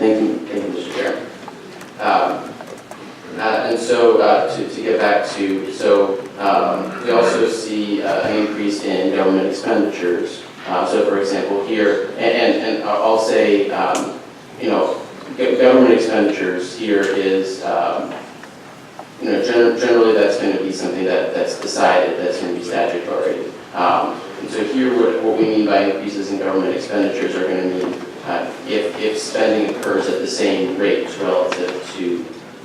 Thank you, Mr. Chair. And so to get back to, we also see an increase in government expenditures. So for example here, and I'll say, government expenditures here is, generally that's going to be something that's decided, that's going to be statutory. And so here what we mean by increases in government expenditures are going to mean if spending occurs at the same rates relative to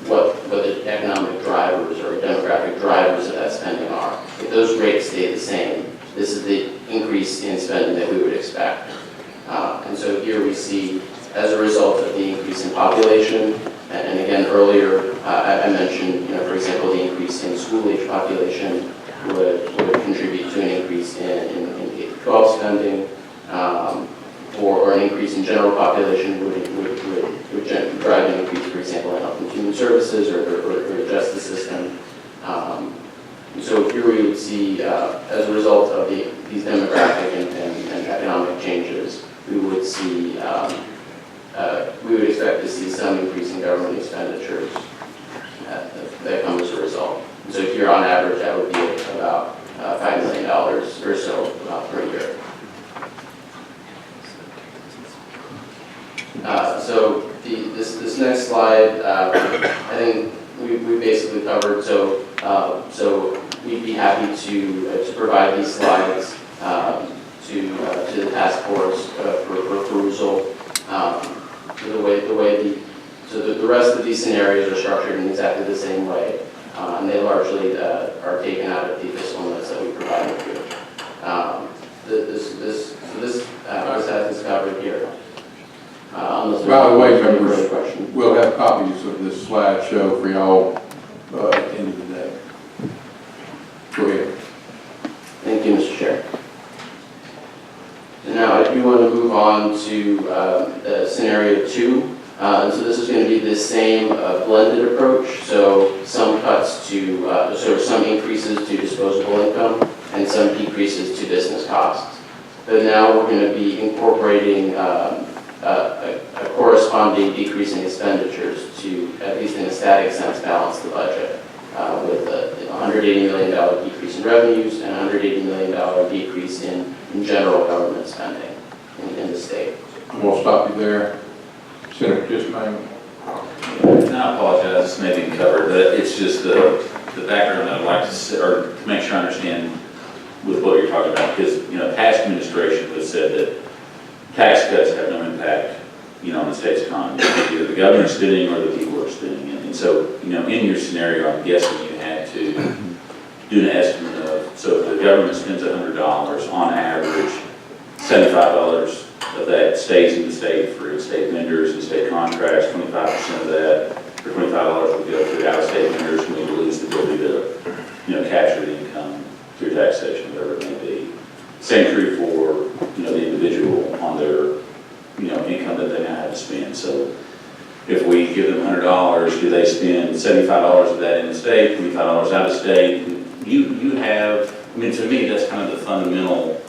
what the economic drivers or demographic drivers of that spending are. If those rates stay the same, this is the increase in spending that we would expect. And so here we see, as a result of the increase in population, and again earlier I mentioned, for example, the increase in school-age population would contribute to an increase in K-12 spending, or an increase in general population would drive an increase, for example, in health and human services or the justice system. So here we would see, as a result of these demographic and economic changes, we would see, we would expect to see some increase in government expenditures that come as a result. And so here, on average, that would be about $5 million or so per year. So this next slide, I think we basically covered. So we'd be happy to provide these slides to the task force for perusal. The rest of these scenarios are structured in exactly the same way, and they largely are taken out of the fiscal notes that we provided here. This has covered here. By the way, members, we'll have copies of this slideshow for y'all at the end of the day. Go ahead. Thank you, Mr. Chair. And now I do want to move on to scenario 2. And so this is going to be the same blended approach. So some cuts to, sort of some increases to disposable income and some decreases to business costs. But now we're going to be incorporating a corresponding decrease in expenditures to, at least in a static sense, balance the budget with a $180 million decrease in revenues and a $180 million decrease in general government spending in the state. We'll stop you there. Senator Dismayne. And I apologize, this may be covered, but it's just the background I'd like to say, or to make sure I understand with what you're talking about, because past administration has said that tax cuts have no impact, on the state's economy. Either the governor's spending or the people are spending it. And so, in your scenario, I'm guessing you had to do an estimate of, so if the government spends $100 on average, $75 of that stays in the state for its state vendors and state contracts, 25% of that, or $25 would go to out-of-state vendors, and we would lose the ability to, capture the income through taxation, whatever it may be. Same true for, the individual on their, income that they now have to spend. So if we give them $100, do they spend $75 of that in the state, $25 out of state? You have, to me, that's kind of the fundamental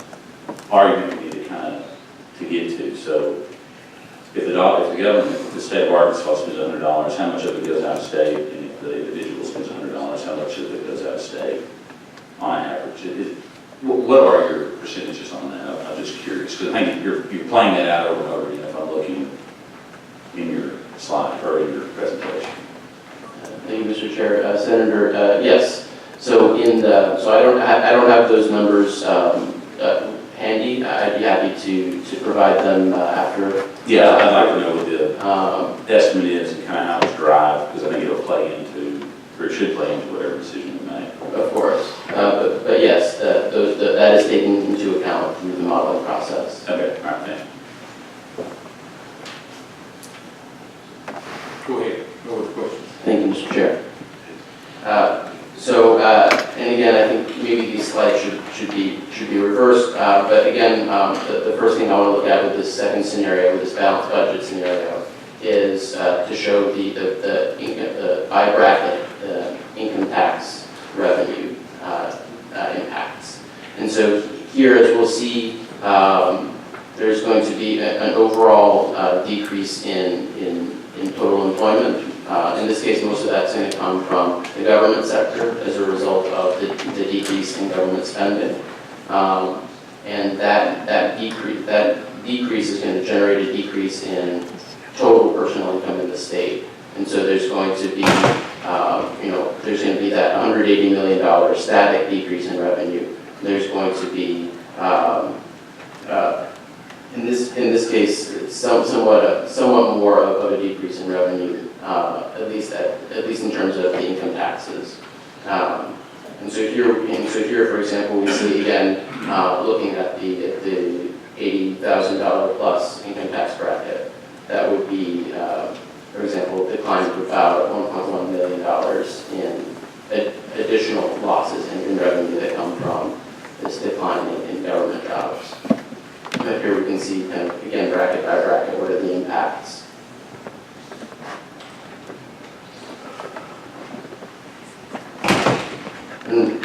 argument we need to get to. So if the government, if the state of Arkansas spends $100, how much of it goes out of state? And if the individual spends $100, how much of it goes out of state on average? What are your percentages on that? I'm just curious, because I think you're playing that out over and over again if I'm looking in your slide or in your presentation. Thank you, Mr. Chair. Senator, yes. So I don't have those numbers handy. I'd be happy to provide them after. Yeah, I'd like to know what the estimate is and kind of how it's derived, because I think it'll play into, or it should play into whatever decision you make. Of course, but yes, that is taken into account through the modeling process. Okay, all right, thanks. Go ahead. No other questions. Thank you, Mr. Chair. And again, I think maybe these slides should be reversed. But again, the first thing I want to look at with this second scenario, with this balanced budget scenario, is to show the by bracket income tax revenue impacts. And so here, as we'll see, there's going to be an overall decrease in total employment. In this case, most of that's going to come from the government sector as a result of the decrease in government spending. And that decrease is going to generate a decrease in total personal income in the state. And so there's going to be, there's going to be that $180 million static decrease in revenue. There's going to be, in this case, somewhat more of a decrease in revenue, at least in terms of the income taxes. And so here, for example, we see again looking at the $80,000 plus income tax bracket. That would be, for example, decline of about $1.1 million in additional losses in revenue that come from this decline in government jobs. And here we can see, kind of, again, bracket by bracket, what are the impacts. And